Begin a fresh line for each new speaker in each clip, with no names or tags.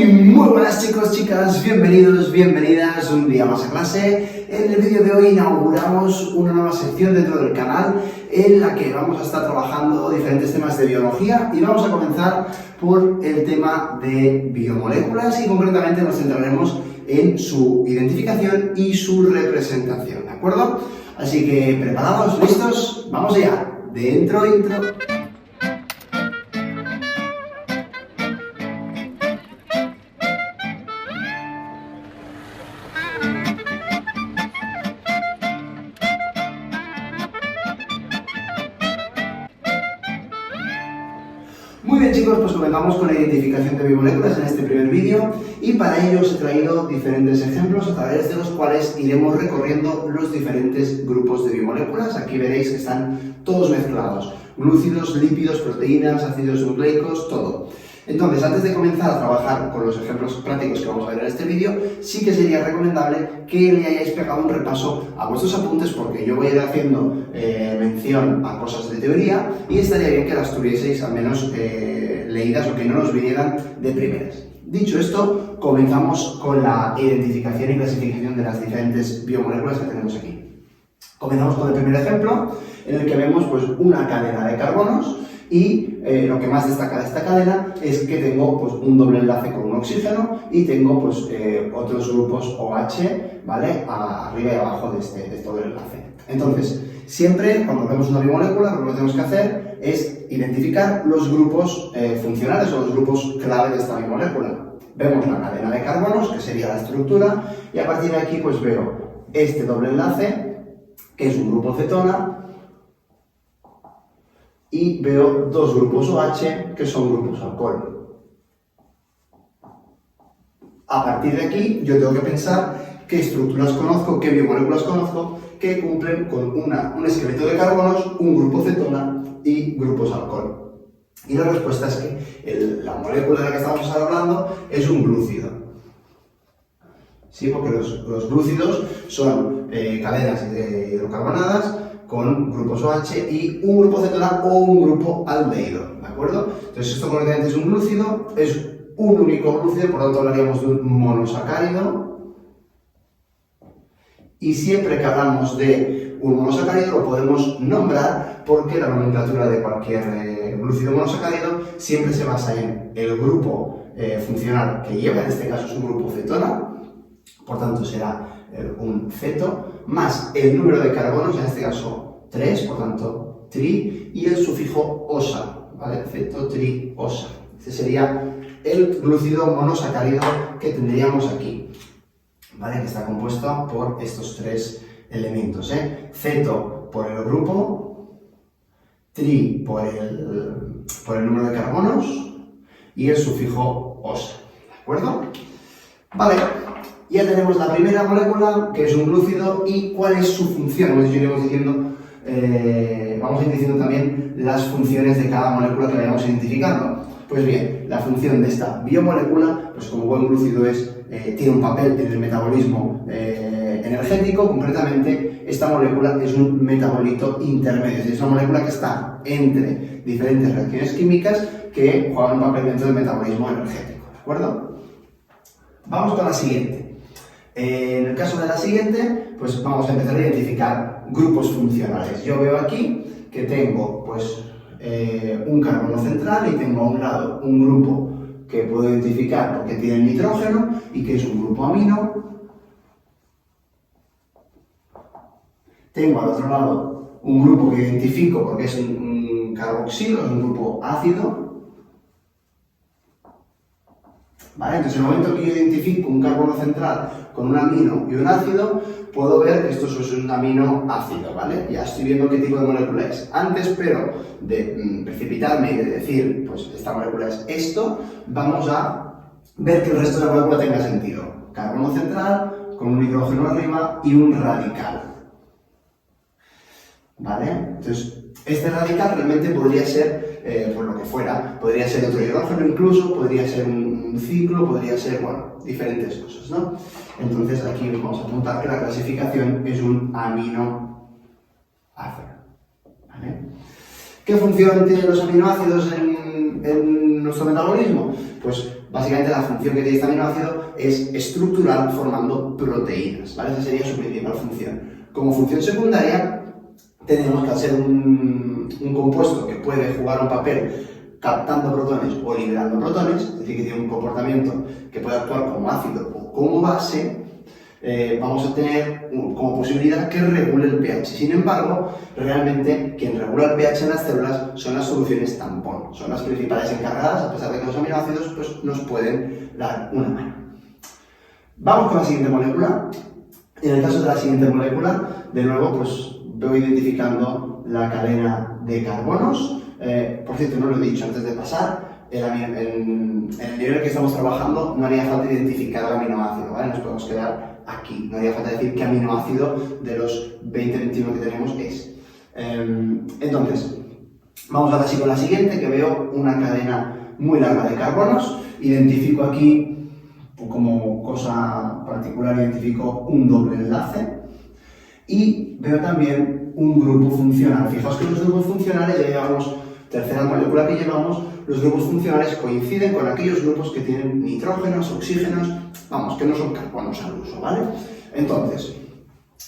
Muy buenas chicos, chicas, bienvenidos, bienvenidas un día más a clase. En el vídeo de hoy inauguramos una nueva sección dentro del canal en la que vamos a estar trabajando diferentes temas de biología y vamos a comenzar por el tema de biomoléculas y concretamente nos centraremos en su identificación y su representación, ¿de acuerdo? Así que, ¿preparados? ¿Listos? ¡Vamos allá! Dentro, intro. Muy bien chicos, pues comenzamos con la identificación de biomoléculas en este primer vídeo y para ello os he traído diferentes ejemplos a través de los cuales iremos recorriendo los diferentes grupos de biomoléculas. Aquí veréis que están todos mezclados, glúcidos, lípidos, proteínas, ácidos nucleicos, todo. Entonces, antes de comenzar a trabajar con los ejemplos prácticos que vamos a ver en este vídeo, sí que sería recomendable que le hayáis pegado un repaso a vuestros apuntes porque yo voy a ir haciendo mención a cosas de teoría y estaría bien que las tuvieseis al menos leídas o que no nos vinieran de primeras. Dicho esto, comenzamos con la identificación y clasificación de las diferentes biomoléculas que tenemos aquí. Comenzamos con el primer ejemplo, en el que vemos pues, una cadena de carbonos y lo que más destaca de esta cadena es que tengo pues, un doble enlace con un oxígeno y tengo pues, otros grupos OH, ¿vale? Arriba y abajo de este doble enlace. Entonces, siempre cuando vemos una biomolécula lo que tenemos que hacer es identificar los grupos funcionales o los grupos clave de esta biomolécula. Vemos la cadena de carbonos, que sería la estructura, y a partir de aquí pues veo este doble enlace, que es un grupo cetona, y veo dos grupos OH, que son grupos alcohol. A partir de aquí, yo tengo que pensar qué estructuras conozco, qué biomoléculas conozco, que cumplen con un esqueleto de carbonos, un grupo cetona y grupos alcohol. Y la respuesta es que la molécula de la que estamos hablando es un glúcido. ¿Sí? Porque los glúcidos son cadenas hidrocarbonadas con grupos OH y un grupo cetona o un grupo aldehído, ¿de acuerdo? Entonces esto concretamente es un glúcido, es un único glúcido, por lo tanto hablaríamos de un monosacárido. Y siempre que hablamos de un monosacárido lo podemos nombrar porque la nomenclatura de cualquier glúcido monosacárido siempre se basa en el grupo funcional que lleva, en este caso es un grupo cetona, por tanto será un ceto, más el número de carbonos, en este caso 3, por tanto tri, y el sufijo osa, ¿vale? Ceto, tri, osa. Este sería el glúcido monosacárido que tendríamos aquí, ¿vale? Que está compuesto por estos tres elementos, ceto por el grupo, tri por el número de carbonos y el sufijo osa, ¿de acuerdo? Vale. Ya tenemos la primera molécula, que es un glúcido, y cuál es su función. Vamos a ir diciendo también las funciones de cada molécula que vayamos identificando. Pues bien, la función de esta biomolécula, pues como buen glúcido tiene un papel en el metabolismo energético. Concretamente, esta molécula es un metabolito intermedio, es una molécula que está entre diferentes reacciones químicas que juegan un papel dentro del metabolismo energético, ¿de acuerdo? Vamos con la siguiente. En el caso de la siguiente, pues vamos a empezar a identificar grupos funcionales. Yo veo aquí que tengo pues, un carbono central y tengo a un lado un grupo que puedo identificar porque tiene nitrógeno y que es un grupo amino. Tengo al otro lado un grupo que identifico porque es un carboxilo, es un grupo ácido. ¿Vale? Entonces, en el momento que yo identifico un carbono central con un amino y un ácido, puedo ver que esto es un amino ácido, ¿vale? Ya estoy viendo qué tipo de molécula es. Antes, pero de precipitarme y de decir, pues esta molécula es esto, vamos a ver que el resto de la molécula tenga sentido. Carbono central con un hidrógeno arriba y un radical. ¿Vale? Entonces, este radical realmente podría ser, por lo que fuera, podría ser otro hidrógeno incluso, podría ser un ciclo, podría ser, bueno, diferentes cosas, ¿no? Entonces aquí vamos a apuntar que la clasificación es un aminoácido, ¿vale? ¿Qué función tienen los aminoácidos en nuestro metabolismo? Pues básicamente básicamente la función que tiene este aminoácido es estructural formando proteínas, ¿vale? Esa sería su principal función. Como función secundaria, tenemos que al ser un compuesto que puede jugar un papel captando protones o liberando protones, es decir, que tiene un comportamiento que puede actuar como ácido o como base, vamos a tener como posibilidad que regule el pH. Sin embargo, realmente quien regula el pH en las células son las soluciones tampón, son las principales encargadas, a pesar de que los aminoácidos pues, nos pueden dar una mano. Vamos con la siguiente molécula. En el caso de la siguiente molécula, de nuevo, pues voy identificando la cadena de carbonos. Por cierto, no lo he dicho antes de pasar, en el nivel que estamos trabajando no haría falta identificar el aminoácido, ¿vale? Nos podemos quedar aquí, no haría falta decir qué aminoácido de los 20-21 que tenemos es. Entonces, vamos ahora sí con la siguiente, que veo una cadena muy larga de carbonos. Identifico aquí, como cosa particular, identifico un doble enlace y veo también un grupo funcional. Fijaos que los grupos funcionales, ya llevamos tercera molécula que llevamos, los grupos funcionales coinciden con aquellos grupos que tienen nitrógenos, oxígenos, vamos, que no son carbonos al uso, ¿vale? Entonces,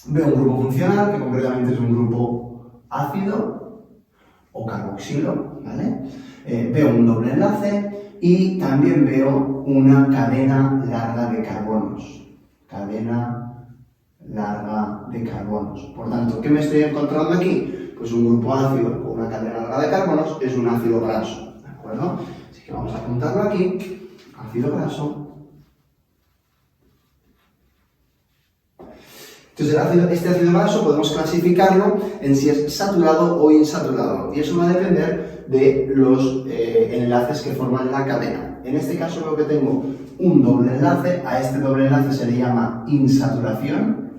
veo un grupo funcional, que concretamente es un grupo ácido o carboxilo, ¿vale? Veo un doble enlace y también veo una cadena larga de carbonos. Cadena larga de carbonos. Por tanto, ¿qué me estoy encontrando aquí? Pues un grupo ácido con una cadena larga de carbonos es un ácido graso, ¿de acuerdo? Así que vamos a apuntarlo aquí, ácido graso. Entonces, este ácido graso podemos clasificarlo en si es saturado o insaturado, y eso va a depender de los enlaces que forman la cadena. En este caso veo que tengo un doble enlace, a este doble enlace se le llama insaturación,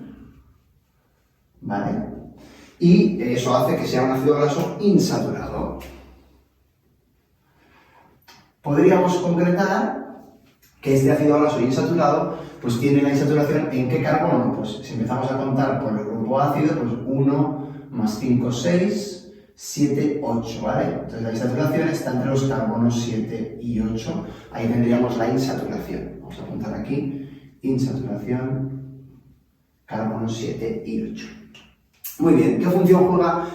¿vale? Y eso hace que sea un ácido graso insaturado. Podríamos concretar que este ácido graso insaturado pues tiene la insaturación en qué carbono. Pues si empezamos a contar por el grupo ácido, pues 1 más 5, 6, 7, 8, ¿vale? Entonces la insaturación está entre los carbonos 7 y 8. Ahí tendríamos la insaturación. Vamos a apuntar aquí, insaturación, carbonos 7 y 8. Muy bien, ¿qué función juega,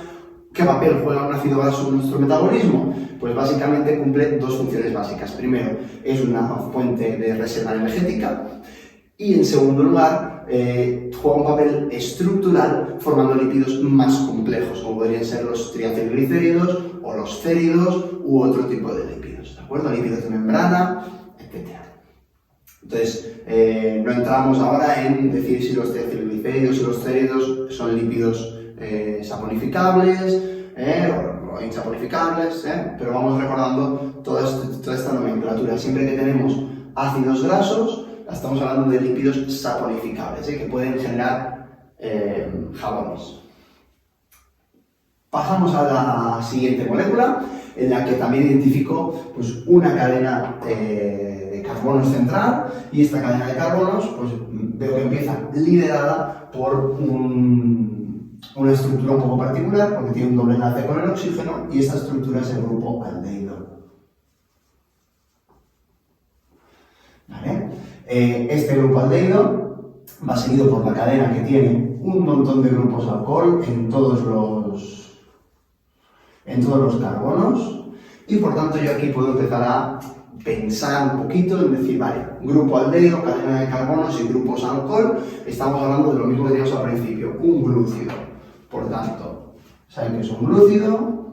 qué papel juega un ácido graso en nuestro metabolismo? Pues básicamente cumple dos funciones básicas. Primero, es una fuente de reserva energética y en segundo lugar, juega un papel estructural formando lípidos más complejos, como podrían ser los triacilglicéridos o los céridos u otro tipo de lípidos, ¿de acuerdo? Lípidos de membrana, etc. Entonces, no entramos ahora en decir si los triacilglicéridos y los céridos son lípidos saponificables o insaponificables, pero vamos recordando toda esta nomenclatura. Siempre que tenemos ácidos grasos, estamos hablando de lípidos saponificables, que pueden generar jabones. Pasamos a la siguiente molécula, en la que también identifico pues, una cadena de carbonos central, y esta cadena de carbonos pues, veo que empieza liderada por una estructura un poco particular, porque tiene un doble enlace con el oxígeno, y esta estructura es el grupo aldehído. ¿Vale? Este grupo aldehído va seguido por la cadena que tiene un montón de grupos alcohol en todos los carbonos, y por tanto yo aquí puedo empezar a pensar un poquito en decir, vale, grupo aldehído, cadena de carbonos y grupos alcohol, estamos hablando de lo mismo que teníamos al principio, un glúcido. Por tanto, ¿saben qué es un glúcido?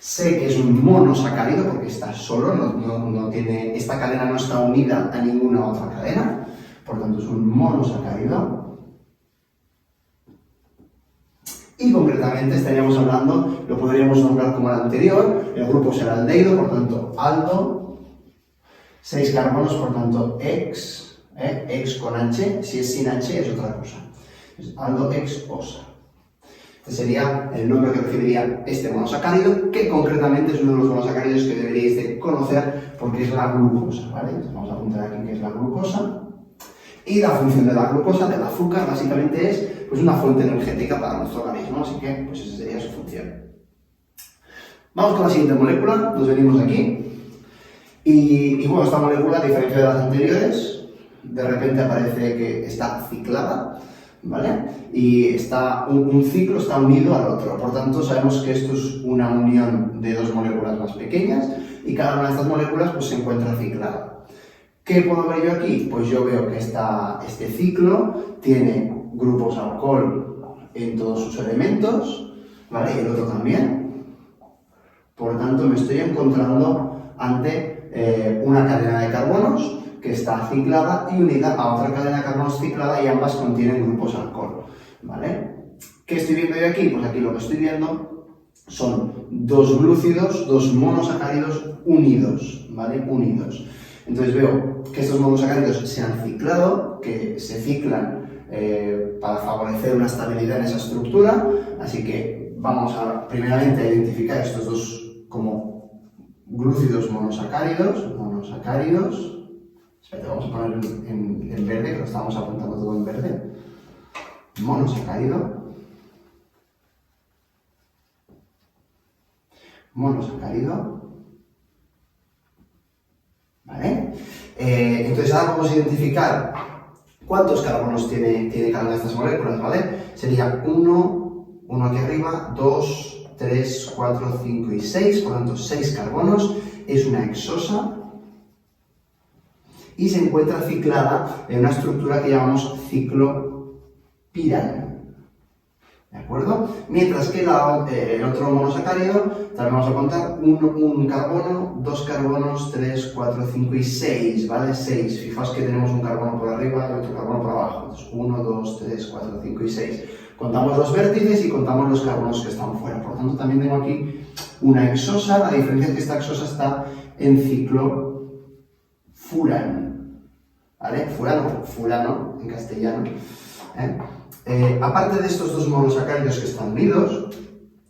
Sé que es un monosacárido porque está solo, no tiene, esta cadena no está unida a ninguna otra cadena, por tanto es un monosacárido. Y concretamente estaríamos hablando, lo podríamos nombrar como el anterior, el grupo será aldehído, por tanto aldo, 6 carbonos, por tanto ex con H, si es sin H es otra cosa. Aldo ex-osa. Este sería el nombre que recibiría este monosacárido, que concretamente es uno de los monosacáridos que deberíais de conocer porque es la glucosa, ¿vale? Entonces vamos a apuntar aquí que es la glucosa. Y la función de la glucosa, del azúcar, básicamente es pues, una fuente energética para nuestro organismo, así que pues, esa sería su función. Vamos con la siguiente molécula, nos venimos aquí. Y bueno, esta molécula, a diferencia de las anteriores, de repente aparece que está ciclada, ¿vale? Y está, un ciclo está unido al otro, por tanto sabemos que esto es una unión de dos moléculas más pequeñas y cada una de estas moléculas pues, se encuentra ciclada. ¿Qué puedo ver yo aquí? Pues yo veo que este ciclo tiene grupos alcohol en todos sus elementos, ¿vale? Y el otro también. Por tanto, me estoy encontrando ante una cadena de carbonos que está ciclada y unida a otra cadena de carbonos ciclada y ambas contienen grupos alcohol, ¿vale? ¿Qué estoy viendo yo aquí? Pues aquí lo que estoy viendo son dos glúcidos, dos monosacáridos unidos, ¿vale? Unidos. Entonces veo que estos monosacáridos se han ciclado, que se ciclan para favorecer una estabilidad en esa estructura, así que vamos a primeramente a identificar estos dos como glúcidos monosacáridos. Espérate, vamos a poner en verde, que lo estamos apuntando todo en verde. Monosacárido. ¿Vale? Entonces ahora vamos a identificar cuántos carbonos tiene cada una de estas moléculas, ¿vale? Sería 1 aquí arriba, 2, 3, 4, 5 y 6, por lo tanto 6 carbonos. Es una hexosa y se encuentra ciclada en una estructura que llamamos ciclo piral. ¿De acuerdo? Mientras que el otro monosacárido, también vamos a contar un carbono, 2 carbonos, 3, 4, 5 y 6, ¿vale? 6. Fijaos que tenemos un carbono por arriba y otro carbono por abajo. Entonces, 1, 2, 3, 4, 5 y 6. Contamos los vértices y contamos los carbonos que están fuera. Por lo tanto, también tengo aquí una hexosa. La diferencia es que esta hexosa está en ciclo furano. ¿Vale? Fulano en castellano. Aparte de estos dos monosacáridos que están unidos,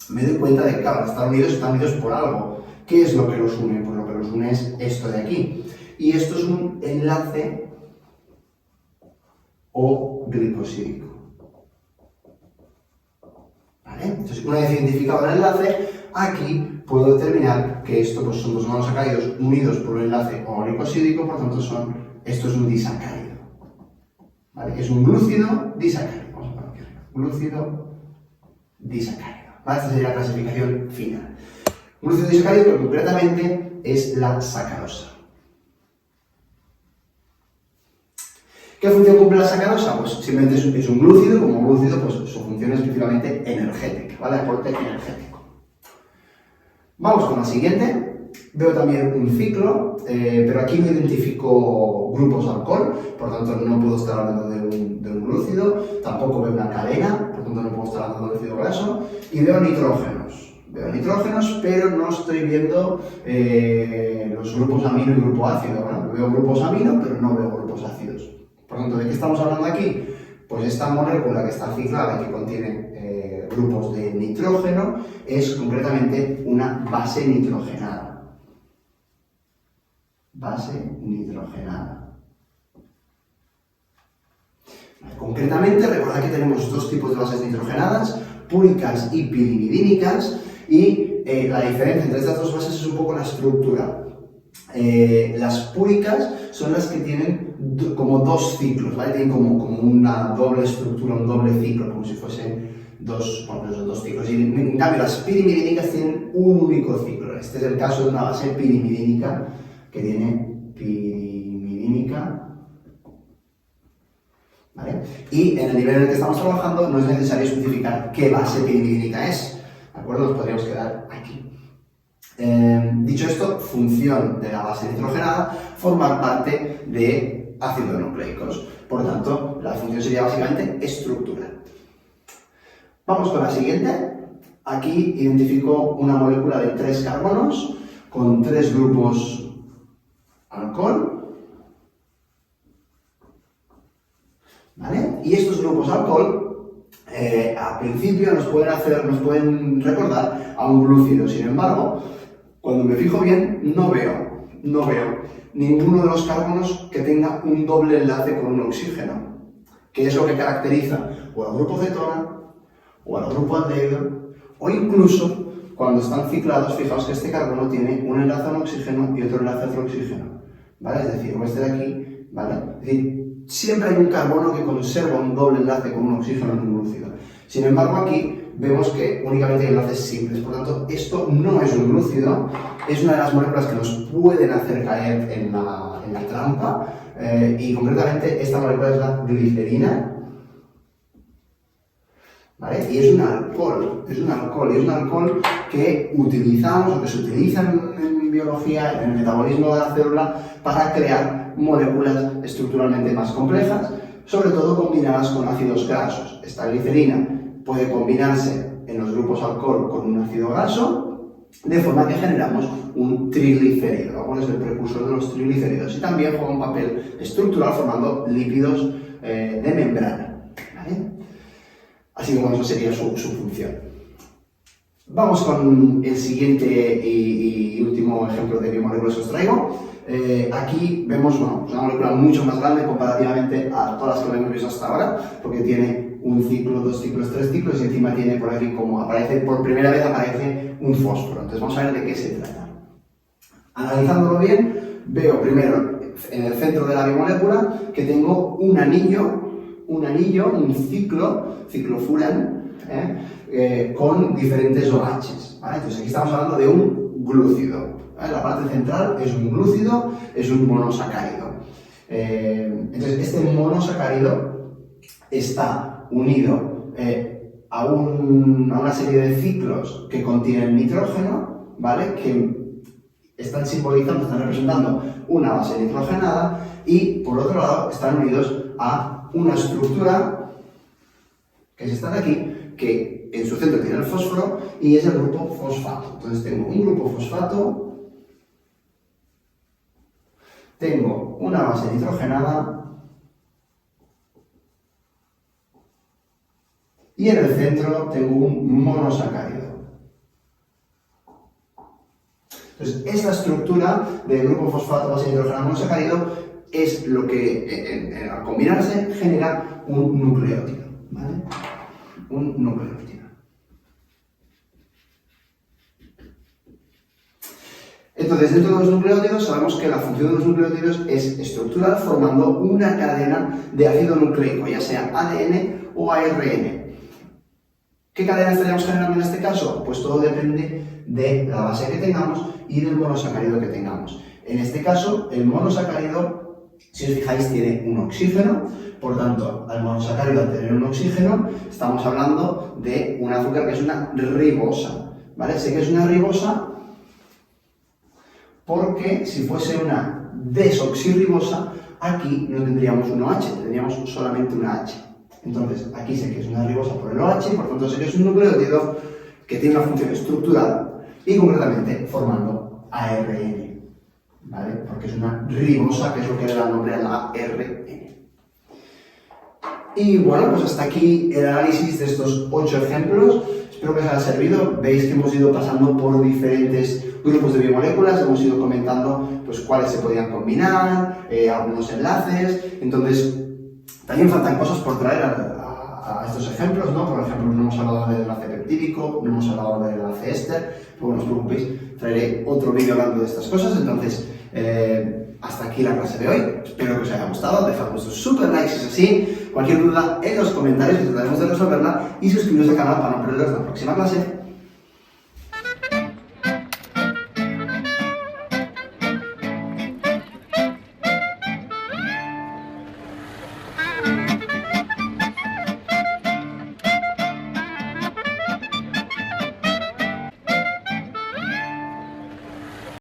me doy cuenta de que, claro, están unidos por algo. ¿Qué es lo que los une? Pues lo que los une es esto de aquí. Y esto es un enlace O glicosídico. ¿Vale? Entonces, una vez identificado el enlace, aquí puedo determinar que estos pues, son dos monosacáridos unidos por un enlace O glicosídico, por tanto esto es un disacárido. ¿Vale? Es un glúcido disacárido. Vamos a poner aquí arriba. Glúcido disacárido. ¿Vale? Esta sería la clasificación final. Un glúcido disacárido, pero concretamente es la sacarosa. ¿Qué función cumple la sacarosa? Pues simplemente es un glúcido, como glúcido, pues su función es principalmente energética, ¿vale? Aporte energético. Vamos con la siguiente. Veo también un ciclo, pero aquí no identifico grupos alcohol, por tanto no puedo estar hablando de un glúcido, tampoco veo una cadena, por tanto no puedo estar hablando de un glúcido graso, y veo nitrógenos. Veo nitrógenos, pero no estoy viendo los grupos amino y grupo ácido, ¿no? Veo grupos amino, pero no veo grupos ácidos. Por tanto, ¿de qué estamos hablando aquí? Pues esta molécula que está ciclada y que contiene grupos de nitrógeno es concretamente una base nitrogenada. Base nitrogenada. Concretamente, recordad que tenemos dos tipos de bases nitrogenadas, púricas y pirimidínicas, y la diferencia entre estas dos bases es un poco la estructura. Las púricas son las que tienen como dos ciclos, ¿vale? Tienen como una doble estructura, un doble ciclo, como si fuesen dos ciclos. Y en cambio las pirimidínicas tienen un único ciclo. Este es el caso de una base pirimidínica que tiene pirimidínica, ¿vale? Y en el nivel en el que estamos trabajando no es necesario especificar qué base pirimidínica es, ¿de acuerdo? Nos podríamos quedar aquí. Dicho esto, función de la base nitrogenada, formar parte de ácidos nucleicos. Por lo tanto, la función sería básicamente estructura. Vamos con la siguiente. Aquí identifico una molécula de 3 carbonos con 3 grupos alcohol. ¿Vale? Y estos grupos alcohol al principio nos pueden recordar a un glúcido. Sin embargo, cuando me fijo bien, no veo ninguno de los carbonos que tenga un doble enlace con un oxígeno, que es lo que caracteriza o al grupo cetona, o al grupo aldehído, o incluso cuando están ciclados, fijaos que este carbono tiene un enlace a un oxígeno y otro enlace a otro oxígeno, ¿vale? Es decir, o este de aquí, ¿vale? Es decir, siempre hay un carbono que conserva un doble enlace con un oxígeno en un glúcido. Sin embargo, aquí vemos que únicamente hay enlaces simples, por lo tanto, esto no es un glúcido, es una de las moléculas que nos pueden hacer caer en la trampa, y concretamente esta molécula es la glicerina, ¿vale? Y es un alcohol que utilizamos o que se utiliza en biología, en el metabolismo de la célula, para crear moléculas estructuralmente más complejas, sobre todo combinadas con ácidos grasos. Esta glicerina puede combinarse en los grupos alcohol con un ácido graso, de forma que generamos un triglicérido. El alcohol es el precursor de los triglicéridos y también juega un papel estructural formando lípidos de membrana, ¿vale? Así que bueno, eso sería su función. Vamos con el siguiente y último ejemplo de biomoléculas que os traigo. Aquí vemos una molécula mucho más grande comparativamente a todas las que hemos visto hasta ahora, porque tiene un ciclo, dos ciclos, tres ciclos y encima tiene por aquí, como aparece por primera vez, aparece un fósforo. Entonces vamos a ver de qué se trata. Analizándolo bien, veo primero en el centro de la biomolécula que tengo un anillo, un ciclofuran, con diferentes OHs, ¿vale? Entonces aquí estamos hablando de un glúcido, ¿vale? La parte central es un glúcido, es un monosacárido. Entonces este monosacárido está unido a una serie de ciclos que contienen nitrógeno, ¿vale? Que están simbolizando, están representando una base nitrogenada y por otro lado están unidos a una estructura que es esta de aquí, que en su centro tiene el fósforo y es el grupo fosfato. Entonces tengo un grupo fosfato, tengo una base nitrogenada y en el centro tengo un monosacárido. Entonces, esta estructura del grupo fosfato, base nitrogenada, monosacárido es lo que, al combinarse, genera un nucleótido, ¿vale? Un nucleótido. Entonces, dentro de los nucleótidos sabemos que la función de los nucleótidos es estructural, formando una cadena de ácido nucleico, ya sea ADN o ARN. ¿Qué cadena estaríamos generando en este caso? Pues todo depende de la base que tengamos y del monosacárido que tengamos. En este caso, el monosacárido, si os fijáis, tiene un oxígeno, por tanto, al monosacárido al tener un oxígeno, estamos hablando de un azúcar que es una ribosa, ¿vale? Sé que es una ribosa porque si fuese una desoxirribosa, aquí no tendríamos un OH, tendríamos solamente una H. Entonces, aquí sé que es una ribosa por el OH, por tanto sé que es un nucleótido que tiene una función estructural y concretamente formando ARN, ¿vale? Porque es una ribosa, que es lo que le da nombre a la ARN. Y bueno, pues hasta aquí el análisis de estos 8 ejemplos. Espero que os haya servido. Veis que hemos ido pasando por diferentes grupos de biomoléculas, hemos ido comentando pues cuáles se podían combinar, algunos enlaces. Entonces, también faltan cosas por traer a estos ejemplos, ¿no? Por ejemplo, no hemos hablado del enlace peptídico, no hemos hablado del enlace éster, pero no os preocupéis, traeré otro vídeo hablando de estas cosas. Entonces, hasta aquí la clase de hoy. Espero que os haya gustado. Dejad vuestros super likes si es así. Cualquier duda en los comentarios, trataremos de resolverla y suscribiros al canal para no perderos la próxima clase.